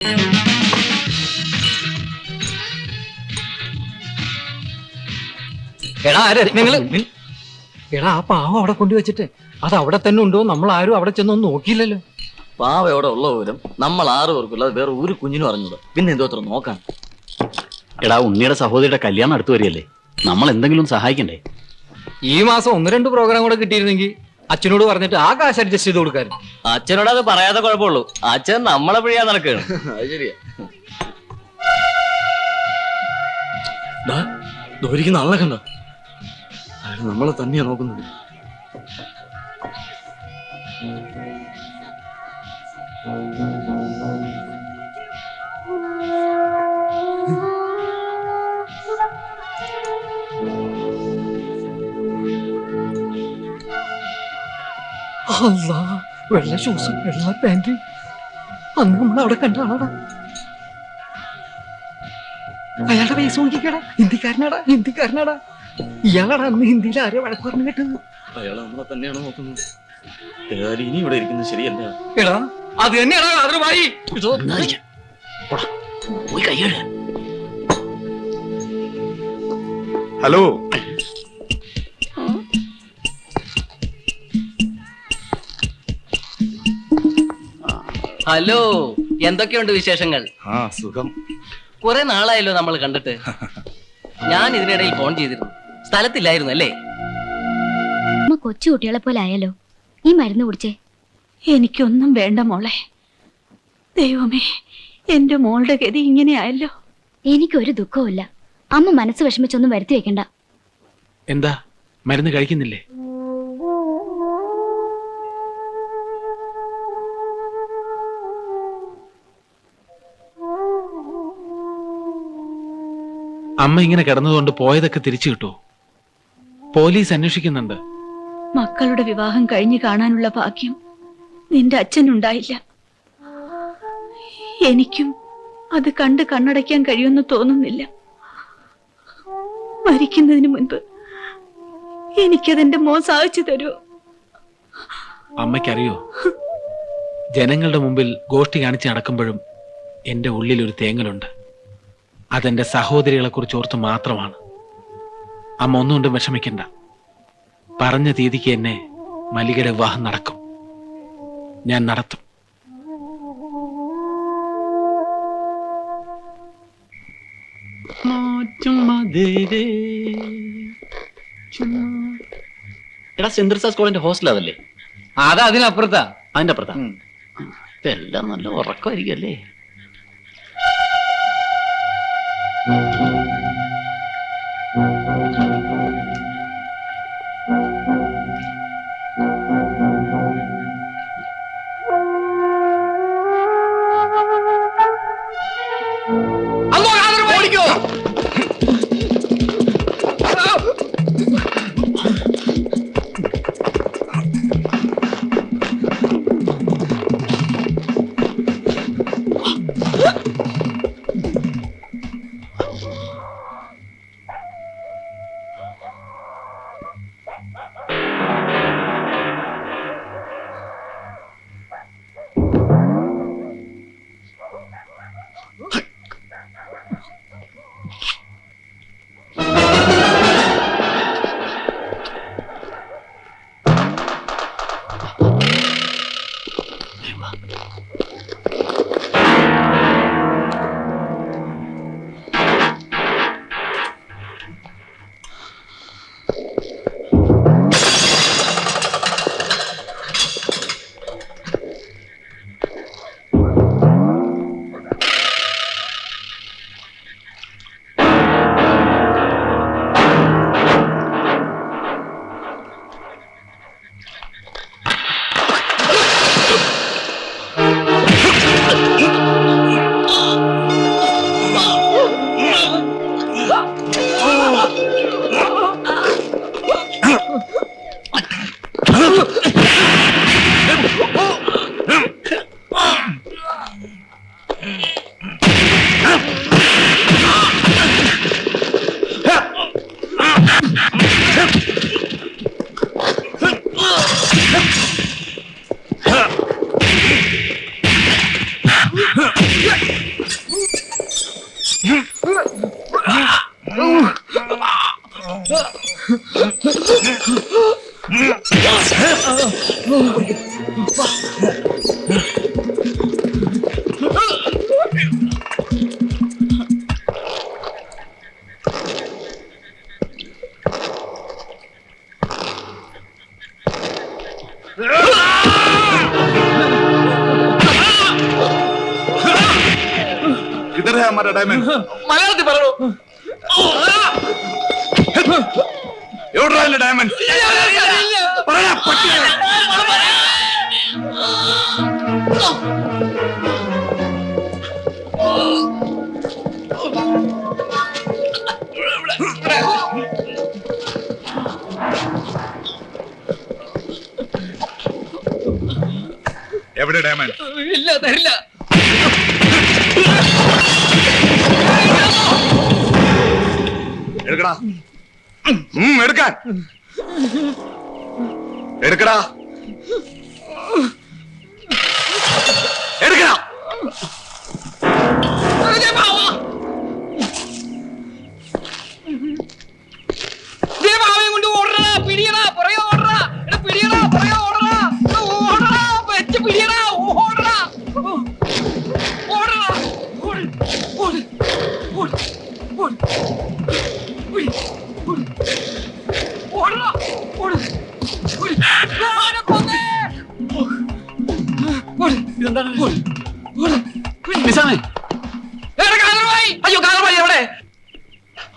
എടാ എടാ ആ പാവം അവിടെ കൊണ്ടുവച്ചിട്ട് അത് അവിടെ തന്നെ ഉണ്ടോ? നമ്മൾ ആരും അവിടെ ചെന്നൊന്നും നോക്കിയില്ലല്ലോ. പാവ എവിടെ ഉള്ള പോലും നമ്മൾ 6 പേർക്കുള്ള വേറെ ഒരു കുഞ്ഞിനും അറിഞ്ഞത്, പിന്നെ എന്തോ അത്ര നോക്കാൻ. എടാ, ഉണ്ണിയുടെ സഹോദരിയുടെ കല്യാണം അടുത്ത് വരികയല്ലേ, നമ്മൾ എന്തെങ്കിലും സഹായിക്കണ്ടേ? ഈ മാസം 1-2 പ്രോഗ്രാം കൂടെ കിട്ടിയിരുന്നെങ്കിൽ അച്ഛനോട് പറഞ്ഞിട്ട് ആ കാശ് അഡ്ജസ്റ്റ് ചെയ്ത് കൊടുക്കാറ്. അച്ഛനോട് അത് പറയാതെ കുഴപ്പമുള്ളൂ, അച്ഛൻ നമ്മളെ പിഴിയാൻ നടക്കുകയാണ്. അത് ശരിയാ. ദോരിക്കുന്ന ആളെ കണ്ടോ? അയാൾ നമ്മളെ തന്നെയാ നോക്കുന്നത്. വെള്ള ഷൂസും വെള്ള പാന്റ് അന്ന് നമ്മൾ അവിടെ കണ്ട ആളാടാ. അയാളുടെ വയസ്സ് നോക്കിക്കടാ, ഹിന്ദിക്കാരനാടാ. ഇയാളാണ് അന്ന് ഹിന്ദിയിൽ ആരെയോ വഴക്ക് പറഞ്ഞു കേട്ടത്. അയാൾ നമ്മളെ തന്നെയാണ് നോക്കുന്നത്. ഇനി ഇവിടെ ഇരിക്കുന്നത് ശരിയല്ല. എടാ അത് തന്നെയാടാ അതിർവായി. പോയി കൈയ്യഴ. ഹലോ, ഹലോ, എന്തൊക്കെയുണ്ട് വിശേഷങ്ങൾ? സുഖം. കുറെ നാളായല്ലോ നമ്മൾ കണ്ടിട്ട്. ഞാൻ ഇതിനിടയിൽ ഫോൺ ചെയ്തിരുന്നു, സ്ഥലത്തില്ലായിരുന്നു അല്ലേ? കൊച്ചു കുട്ടികളെ പോലെ ആയാലോ. ഈ മരുന്ന് കുടിച്ചേ. എനിക്കൊന്നും വേണ്ട മോളെ. ദൈവമേ, എന്റെ മോളുടെ ഗതി ഇങ്ങനെ ആയല്ലോ. എനിക്കൊരു ദുഃഖവുമില്ല. അമ്മ മനസ്സ് വിഷമിച്ചൊന്നും വരുത്തി വെക്കണ്ട. എന്താ, മരുന്ന് കഴിക്കുന്നില്ലേ? അമ്മ ഇങ്ങനെ കിടന്നതുകൊണ്ട് പോയതൊക്കെ തിരിച്ചു കിട്ടുമോ? പോലീസ് അന്വേഷിക്കുന്നുണ്ട്. മക്കളുടെ വിവാഹം കഴിഞ്ഞു കാണാനുള്ള ഭാഗ്യം നിന്റെ അച്ഛനുണ്ടായില്ല. എനിക്കും അത് കണ്ട് കണ്ണടയ്ക്കാൻ കഴിയുമെന്ന് തോന്നുന്നില്ല. മരിക്കുന്നതിന് മുൻപ് എനിക്കതെന്റെ മോൻ സാധിച്ചു തരുമോ? അമ്മയ്ക്കറിയോ, ജനങ്ങളുടെ മുമ്പിൽ ഗോഷ്ടി കാണിച്ച് നടക്കുമ്പോഴും എന്റെ ഉള്ളിൽ ഒരു തേങ്ങലുണ്ട്. അതെന്റെ സഹോദരികളെ കുറിച്ച് ഓർത്ത് മാത്രമാണ്. അമ്മ ഒന്നുകൊണ്ടും വിഷമിക്കണ്ട. പറഞ്ഞ തീയതിക്ക് എന്നെ മല്ലികയുടെ വിവാഹം നടക്കും. ഞാൻ നടത്തും. എടാ, സെന്റ് തെരേസാസ് കോളേജിന്റെ ഹോസ്റ്റൽ അതല്ലേ? അത് അതിനപ്പുറത്താ. അതിന്റെ അപ്പുറത്താ. എല്ലാം നല്ല ഉറക്കമായിരിക്കും അല്ലേ? इधर है हमारा डायमंड മലയാളത്തിൽ പറയൂ. എവിടെടാ എന്റെ ഡയമണ്ട് പറയാ പട്ടിയെ. എവിടെ ഡയമണ്ട് ഇല്ല, തരില്ല. എടുക്കടാ എടുക്കാൻ എടുക്കടാ എടുക്കടാ ദേ ബാവയും കൊണ്ട് ഓടടാ, പിടിയടാ, പുറകെ ഓടടാ. എടാ പിടിയടാ, പുറകെ ഓടടാ. എടാ ഓടടാ, വെച്ച് പിടിയടാ, ഓടടാ. ഓടടാ. ഓട്, ഓട്, ഓട്, ഓട്. ഓട്, ഓട്. ഓടടാ, ഓട്, ഓട്. ആരെ കൊന്നേ? ഓട്. ഇതെന്താണ്? ഓട്, ഓട്, ഓട്. നിസാമേ, എടാ കാലമായി. അയ്യോ കാലമായി എവിടെ?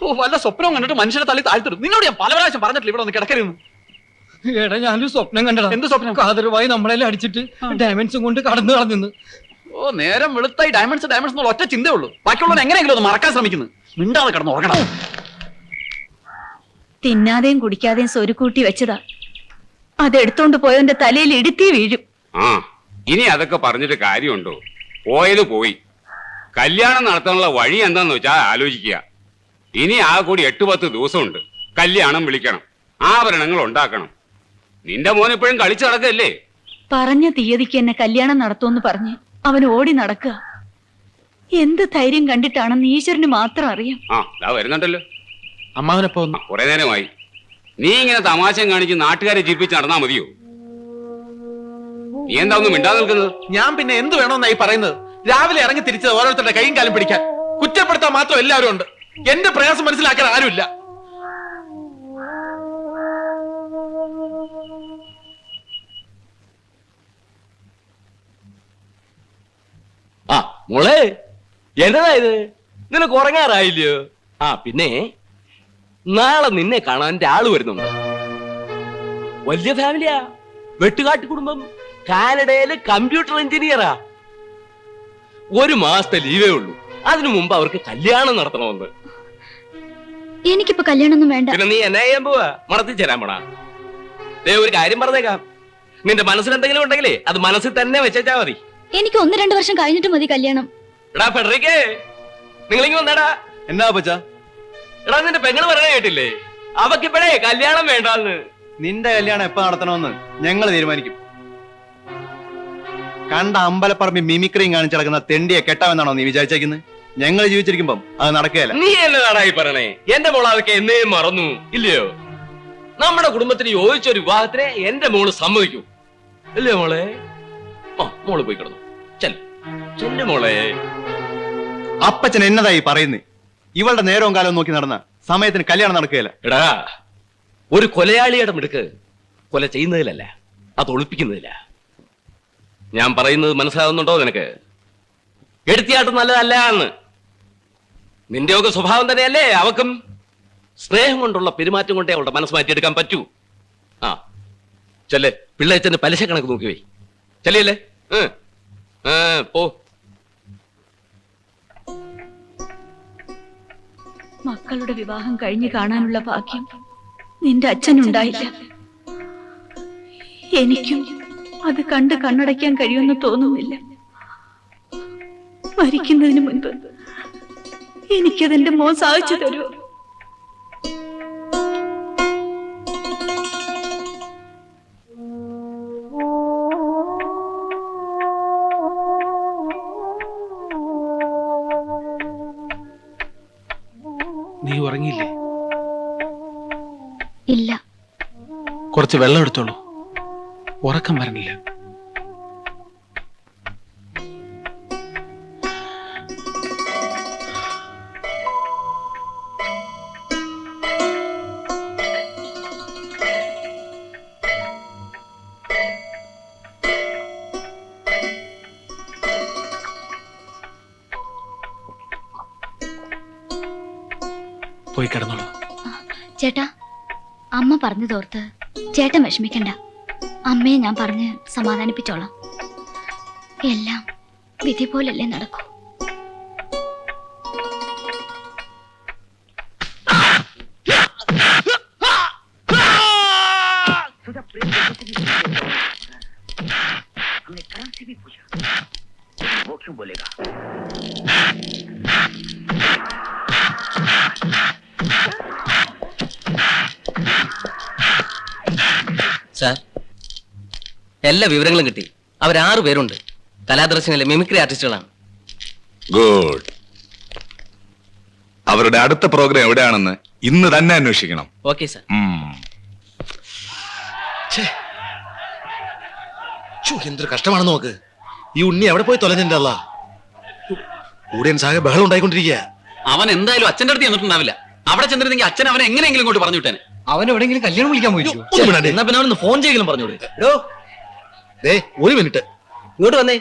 ഓ, വല്ല സ്വപ്നവും കണ്ടിട്ട് മനുഷ്യനെ തള്ളി താഴ്ത്തിടും. നിന്നോട് ഞാൻ പല പ്രാവശ്യം പറഞ്ഞിട്ടില്ല ഇവിടെ ഒന്ന് കിടക്കരുന്ന്. എടാ ഞാനൊരു സ്വപ്നം കണ്ടടാ. എന്ത് സ്വപ്നം? കാതറുമായി നമ്മളെല്ലാം അടിച്ചിട്ട് ഡയമണ്ട്സും കൊണ്ട് കടന്നു കളഞ്ഞു. ഓ, നേരം വെളുത്തായി ഡയമണ്ട്സ് ഡയമണ്ട്സ് എന്നുള്ള ഒറ്റ ചിന്തേ ഉള്ളൂ. ബാക്കിയുള്ളവർ എങ്ങനെയെങ്കിലും ഒന്ന് മറക്കാൻ ശ്രമിക്കുന്നു. മിണ്ടാതെ കിടന്ന് ഉറങ്ങണം. തിന്നാതെയും കുടിക്കാതെയും സ്വരുക്കൂട്ടി വെച്ചതാ. അതെടുത്തോണ്ട് പോയവന്റെ തലയിൽ ഇടുത്തി വീഴും. ആ ഇനി അതൊക്കെ പറഞ്ഞിട്ട് കാര്യമുണ്ടോ? പോയത് പോയി. കല്യാണം നടത്താനുള്ള വഴി എന്താന്ന് വെച്ചാൽ ആലോചിക്കുക. ഇനി ആ കൂടി 8-10 ദിവസമുണ്ട്. കല്യാണം വിളിക്കണം, ആഭരണങ്ങൾ ഉണ്ടാക്കണം. നിന്റെ മോൻ ഇപ്പോഴും കളിച്ചു നടക്കല്ലേ? പറഞ്ഞ തീയതിക്ക് എന്നെ കല്യാണം നടത്തുമെന്ന് പറഞ്ഞ് അവൻ ഓടി നടക്കുക. എന്ത് ധൈര്യം കണ്ടിട്ടാണെന്ന് ഈശ്വരന് മാത്രം അറിയാം. ആ ഇതാ വരുന്നുണ്ടല്ലോ. അമ്മാവനപ്പോ ഒന്ന് കുറെ നേരമായി. നീ ഇങ്ങനെ തമാശം കാണിച്ച് നാട്ടുകാരെ ജീവിപ്പിച്ച് നടന്നാ മതിയോ? നീ എന്താ ഒന്നും മിണ്ടാ നിൽക്കുന്നത്? ഞാൻ പിന്നെ എന്ത് വേണമെന്നായി പറയുന്നത്? രാവിലെ ഇറങ്ങി തിരിച്ചത് ഓരോരുത്തരുടെ കൈയും കാലും പിടിക്കാൻ. കുറ്റപ്പെടുത്താൻ മാത്രം എല്ലാവരും ഉണ്ട്. എന്റെ പ്രയാസം മനസ്സിലാക്കാൻ ആരുമില്ല. ആ മോളെ, എന്നതാ ഇത്? നിനക്ക് ഉറങ്ങാറായില്ലയോ? ആ പിന്നെ നാളെ നിന്നെ കാണാൻ ആള് വരുന്നുണ്ട്. വലിയ ഫാമിലിയാ, വെട്ടുകാട്ട് കുടുംബം. കാനഡയില് കമ്പ്യൂട്ടർ എഞ്ചിനീയറാ. 1 മാസത്തെ ലീവേ ഉള്ളൂ. അതിനു മുമ്പ് അവർക്ക് കല്യാണം നടത്തണമെന്ന്. എനിക്കിപ്പോ കല്യാണമൊന്നും വേണ്ട. പിന്നെ നീ എന്നാ ചെയ്യാൻ പോവാ? മണത്തി ചേരാൻ പോണാ? ദേ ഒരു കാര്യം പറഞ്ഞേക്കാം, നിന്റെ മനസ്സിൽ എന്തെങ്കിലും ഉണ്ടെങ്കിലേ അത് മനസ്സിൽ തന്നെ വെച്ചാ മതി. എനിക്ക് 1-2 വർഷം കഴിഞ്ഞിട്ട് മതി കല്യാണം. എടാ ഫെഡറിക്കേ, നിങ്ങളിങ്ങ് വന്നേടാ. എന്നാ പച്ചാ? എടാ നിന്റെ പെങ്ങള് പറഞ്ഞ കേട്ടില്ലേ, അവക്കിപ്പോഴേ കല്യാണം വേണ്ടാന്ന്. നിന്റെ കല്യാണം എപ്പോ നടത്തണമെന്ന് ഞങ്ങൾ തീരുമാനിക്കും. കണ്ട അമ്പലപ്പറമ്പിൽ മിമിക്രിയും കാണിച്ചു നടക്കുന്ന തെണ്ടിയെ കെട്ടാമെന്നാണോ നീ വിചാരിച്ചേക്കുന്നത്? ഞങ്ങൾ ജീവിച്ചിരിക്കുമ്പം അത് നടക്കുകയല്ല. നീ എന്നതാടായി പറഞ്ഞേ? എന്റെ മോൾ അതൊക്കെ എന്നേ മറന്നു ഇല്ലയോ? നമ്മുടെ കുടുംബത്തിന് യോജിച്ച ഒരു വിവാഹത്തിനെ എന്റെ മോള് സമ്മതിക്കൂ ഇല്ലയോ മോളെ? ആ മോള് പോയി കിടന്നു. ചെല്ലു മോളെ. അപ്പച്ചൻ എന്നതായി പറയുന്നേ? ഇവളുടെ നേരവും കാലവും നോക്കി നടന്ന സമയത്തിന് കല്യാണം നടക്കുകയല്ല. എടാ, ഒരു കൊലയാളിയുടെ മിടുക്ക് കൊല ചെയ്യുന്നതിലല്ല, അത് ഒളിപ്പിക്കുന്നതില്ല. ഞാൻ പറയുന്നത് മനസ്സിലാവുന്നുണ്ടോ നിനക്ക്? എടുത്തിയാട്ടം നല്ലതല്ല എന്ന്. നിന്റെയൊക്കെ സ്വഭാവം തന്നെയല്ലേ അവക്കും. സ്നേഹം കൊണ്ടുള്ള പെരുമാറ്റം കൊണ്ടേ അവളുടെ മനസ്സ് മാറ്റിയെടുക്കാൻ പറ്റൂ. ആ ചെല്ലേ, പിള്ളേച്ചന്റെ പലിശ കണക്ക് നോക്കി പോയി. ചെല്ലേ പോ. മക്കളുടെ വിവാഹം കഴിഞ്ഞു കാണാനുള്ള ഭാഗ്യം നിന്റെ അച്ഛനുണ്ടായില്ല. എനിക്കും അത് കണ്ട് കണ്ണടയ്ക്കാൻ കഴിയുമെന്ന് തോന്നുന്നില്ല. മരിക്കുന്നതിന് മുൻപ് എനിക്കതെന്റെ മോൻ സാധിച്ചു തരുമോ? നീ ഉറങ്ങിയില്ലേ? ഇല്ല. കുറച്ച് വെള്ളം എടുത്തോളൂ, ഉറക്കം വരണില്ല. പോയി കിടന്നോളൂ. ചേട്ടാ, അമ്മ പറഞ്ഞതോർത്ത് ചേട്ടൻ വിഷമിക്കണ്ട. അമ്മയെ ഞാൻ പറഞ്ഞ് സമാധാനിപ്പിച്ചോളാം. എല്ലാം വിധി പോലല്ലേ നടക്കൂ. സാർ, എല്ലാ വിവരങ്ങളും കിട്ടി. അവർ 6 പേരുണ്ട്. കലാദർശനിലെ മിമിക്രി ആർട്ടിസ്റ്റുകളാണ്. ഗുഡ്. അവരുടെ അടുത്ത പ്രോഗ്രാം എവിടെയാണെന്ന് ഇന്ന് തന്നെ അന്വേഷിക്കണം. Okay sir. എന്തൊരു കഷ്ടമാണെന്ന് നോക്ക്. ഈ ഉണ്ണി എവിടെ പോയി തൊലഞ്ഞിട്ടല്ല. ഓഡിയൻസ് ആകെ ബഹളം ഉണ്ടായിക്കൊണ്ടിരിക്കുക. അവൻ എന്തായാലും അച്ഛന്റെ അടുത്ത് ചെന്നിട്ടുണ്ടാവില്ല. അവിടെ ചെന്നിരുന്നെങ്കിൽ അച്ഛൻ അവനെ എങ്ങനെയെങ്കിലും ഇങ്ങോട്ട് പറഞ്ഞു വിട്ടേനെ. അവൻ എവിടെയെങ്കിലും കല്യാണം വിളിക്കാൻ പോയി. എന്നാ പിന്നെ അവനൊന്ന് ഫോൺ ചെയ്യലും പറഞ്ഞോളൂ. ഒരു മിനിറ്റ് ഇങ്ങോട്ട് വന്നേ.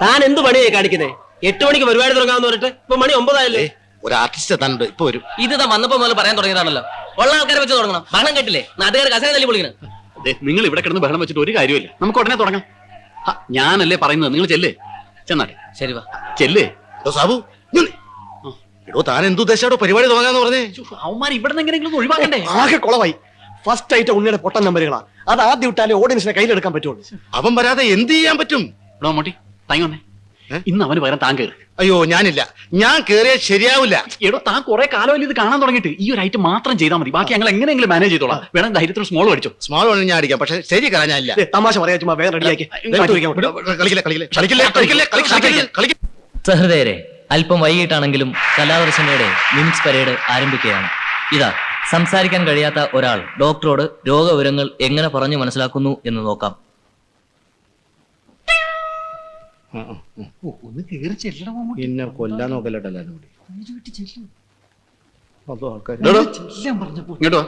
താൻ എന്ത് പണിയായി കാണിക്കുന്നേ? 8 മണിക്ക് പരിപാടി തുടങ്ങാന്ന് പറഞ്ഞിട്ട് ഇപ്പൊ മണി 9 ആയല്ലേ. ഒരു ആർട്ടിസ്റ്റ് എത്താനുണ്ട്, ഇപ്പൊ വരും. ഇത് വന്നപ്പോ മുതൽ പറയാൻ തുടങ്ങിയതാണല്ലോ. ഉള്ള ആൾക്കാരെ വെച്ച് തുടങ്ങണം. ബഹളം കേട്ടില്ലേ? നാട്ടുകാർ കസേര തല്ലി പൊളിക്കണം. നിങ്ങൾ ഇവിടെ കിടന്ന് ബഹളം വെച്ചിട്ട് ഒരു കാര്യമില്ല. നമുക്ക് ഉടനെ തുടങ്ങാം. ഞാനല്ലേ പറയുന്നത്, നിങ്ങൾ ചെല്ലേ. ചെന്നാട്ടെ. ശരി വാ. ചെല്ലേ. സാബു, എടോ താൻ എന്തുദ്ദേശാടോ പരിപാടി തുടങ്ങാന്ന് പറഞ്ഞേ? അവന്മാർ ഇവിടെ നിന്ന് എങ്ങനെയെങ്കിലും ഒഴിവാക്കണ്ടേ? ആകെ കുളമായി. ഫസ്റ്റ് ആയിട്ട് ഉണ്ണിയുടെ പൊട്ടൻ നമ്പറുകളാ. അത് ആദ്യം ഇട്ടാലേ ഓഡിയൻസിനെ കയ്യിലെടുക്കാൻ പറ്റുള്ളൂ. അവൻ വരാതെ എന്ത് ചെയ്യാൻ പറ്റും? ഇവിടെ മമ്മൂട്ടി താങ്ങി വന്നേ. ഇന്ന് അവന് പകരം താൻ കയറി. അയ്യോ ഞാനില്ല, ഞാൻ കേറിയാൽ ശരിയാവില്ല. എടോ താൻ കുറെ കാലമല്ലേ ഇത് കാണാൻ തുടങ്ങിയിട്ട്. ഈ ഒരു ഐറ്റം മാത്രം ചെയ്താൽ മതി. ബാക്കി ഞങ്ങൾ എങ്ങനെയെങ്കിലും മാനേജ് ചെയ്തോളാം. വേണം ധൈര്യത്തിൽ സ്മോൾ അടിച്ചോ. സ്മോൾ വേണം ഞാൻ അടിക്കാം, പക്ഷെ ശരി കളയാൻ ഞാനില്ല. തമാശ പറയാ, ചുമ്മാ വേഗം റെഡിയാക്കി. സഹൃദയരെ, അല്പം വൈകിട്ടാണെങ്കിലും കലാദർശനയുടെ മിമിക്സ് പരേഡ് ആരംഭിക്കുകയാണ്. ഇതാ, സംസാരിക്കാൻ കഴിയാത്ത ഒരാൾ ഡോക്ടറോട് രോഗവിവരങ്ങൾ എങ്ങനെ പറഞ്ഞു മനസ്സിലാക്കുന്നു എന്ന് നോക്കാം. എന്നെ കൊല്ലാൻ നോക്കല്ലോ. ഇങ്ങോട്ടോ.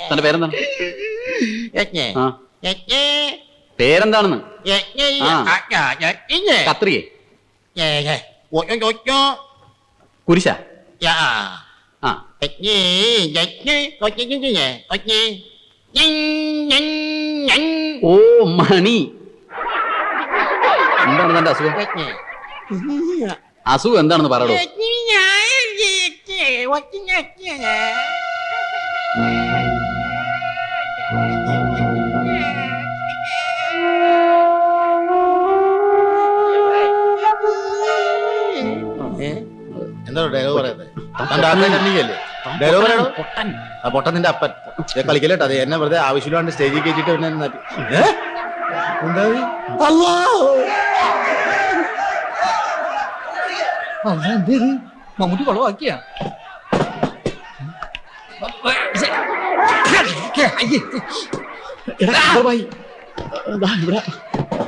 തന്റെ പേരെന്താണ്? പേരെന്താണെന്ന്? കത്രിയെ കുരിശ. ഓ മണി. എന്താണ് തന്റെ അസുഖം? അസുഖം എന്താണെന്ന് പറയടോ. എന്താ ഡയലോഗ് പറയാതെ? ഡയലോഗ് പറയണോ? പൊട്ടൻ നിന്റെ അപ്പൻ. കളിക്കല്ലേട്ടോ. അത് എന്നെ വെറുതെ ആവശ്യമില്ലാണ്ട് സ്റ്റേജിൽ കയറ്റിട്ട് പിന്നെ എന്താ മമ്മൂട്ടി കുളവാക്കിയ.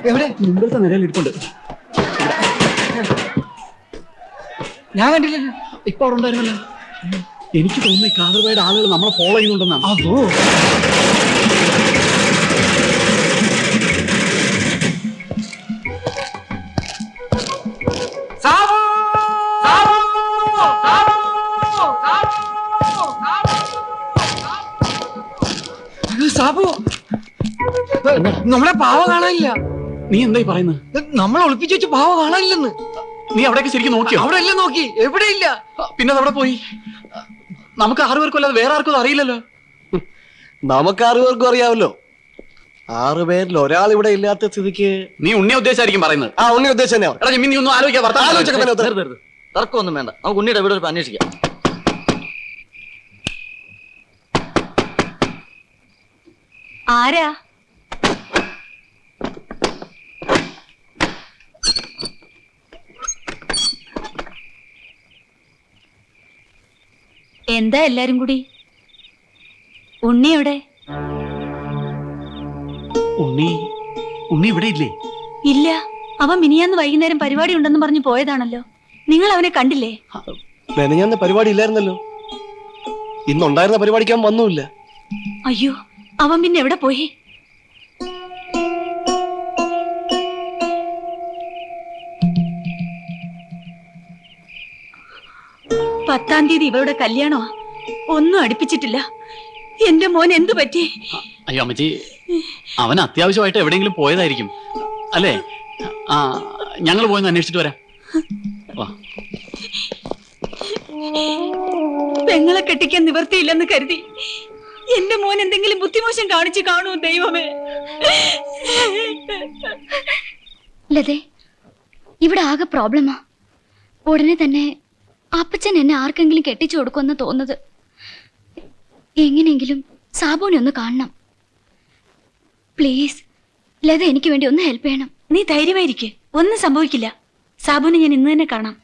എവിടെ മുമ്പത്തെ നിലയിൽ ഇരിപ്പുണ്ട്. ഞാൻ കണ്ടില്ലല്ലോ. ഇപ്പൊ അവിടെ ഉണ്ടായിരുന്നല്ലോ. എനിക്ക് തോന്നുന്നു ഈ കാതർബായുടെ ആളുകൾ നമ്മളെ ഫോളോ ചെയ്യുന്നുണ്ടെന്നാണ്. അതോ സാബു, നമ്മളെ പാവ കാണാനില്ല. നീ എന്തായി പറയുന്നത്? നമ്മളെ ഒളിപ്പിച്ചു വെച്ച് പാവ കാണാനില്ലെന്ന്. നീ അവിടേക്ക് ശരിക്കും നോക്കിയോ? അവിടെ എല്ലാം നോക്കി, എവിടെയില്ല. പിന്നെ അവിടെ പോയി. നമുക്ക് 6 പേർക്കും അല്ലാതെ വേറെ ആർക്കും അറിയില്ലല്ലോ. നമുക്ക് 6 പേർക്കും അറിയാമല്ലോ. 6 പേരിൽ ഒരാൾ ഇവിടെ ഇല്ലാത്ത സ്ഥിതിക്ക് നീ ഉണ്ണിയെ ഉദ്ദേശിച്ചായിരിക്കും പറയുന്നത്. ആ ഉണ്ണി ഉദ്ദേശം തന്നെയാ. എടാ ജിമ്മി, നീ ഒന്നും ആലോചിക്കാം. തർക്കമൊന്നും വേണ്ട. നമുക്ക് ഉണ്ണിയുടെ വീട് അന്വേഷിക്കാം. ആരാ? എന്താ എല്ലാരും കൂടി? ഉണ്ണി എവിടെ? ഉണ്ണി ഇവിടെ ഇല്ലേ? ഇല്ല, അവൻ മിനിയാന്ന് വൈകുന്നേരം പരിപാടി ഉണ്ടെന്ന് പറഞ്ഞു പോയതാണല്ലോ. നിങ്ങൾ അവനെ കണ്ടില്ലേ? മെനഞ്ഞാന്ന് പരിപാടി ഇല്ലായിരുന്നല്ലോ. ഇന്നുണ്ടായിരുന്ന പരിപാടിക്ക് അവൻ വന്നുമില്ല. അയ്യോ, അവൻ പിന്നെ എവിടെ പോയി? 10-ാം തീയതി ഇവരുടെ കല്യാണമാ. ഒന്നും അടുപ്പിച്ചിട്ടില്ല. എന്റെ മോൻ എന്തു പറ്റി? അയ്യോ അമ്മച്ചി, അവൻ അത്യാവശ്യമായിട്ട് എവിടെയെങ്കിലും പോയതായിരിക്കും അല്ലേ? ആ, ഞങ്ങൾ പോയെന്ന് അന്വേഷിച്ചിട്ട് വരാം. വാ. പെങ്ങളെ കെട്ടിക്കാൻ നിവർത്തിയില്ലെന്ന് കരുതി എന്റെ മോൻ എന്തെങ്കിലും ബുദ്ധിമോശം കാണിച്ചു കാണൂ ദൈവമേ. ലതേ, ഇവിടെ ആകെ പ്രോബ്ലമാ. ഉടനെ തന്നെ അപ്പച്ചൻ എന്നെ ആർക്കെങ്കിലും കെട്ടിച്ചു കൊടുക്കുമെന്ന് തോന്നുന്നത്. എങ്ങനെയെങ്കിലും സാബുവിനെ ഒന്ന് കാണണം പ്ലീസ്. ലത എനിക്ക് വേണ്ടി ഒന്ന് ഹെൽപ്പ് ചെയ്യണം. നീ ധൈര്യമായിരിക്കെ, ഒന്നും സംഭവിക്കില്ല. സാബുവിനെ ഞാൻ ഇന്ന് തന്നെ കാണാം.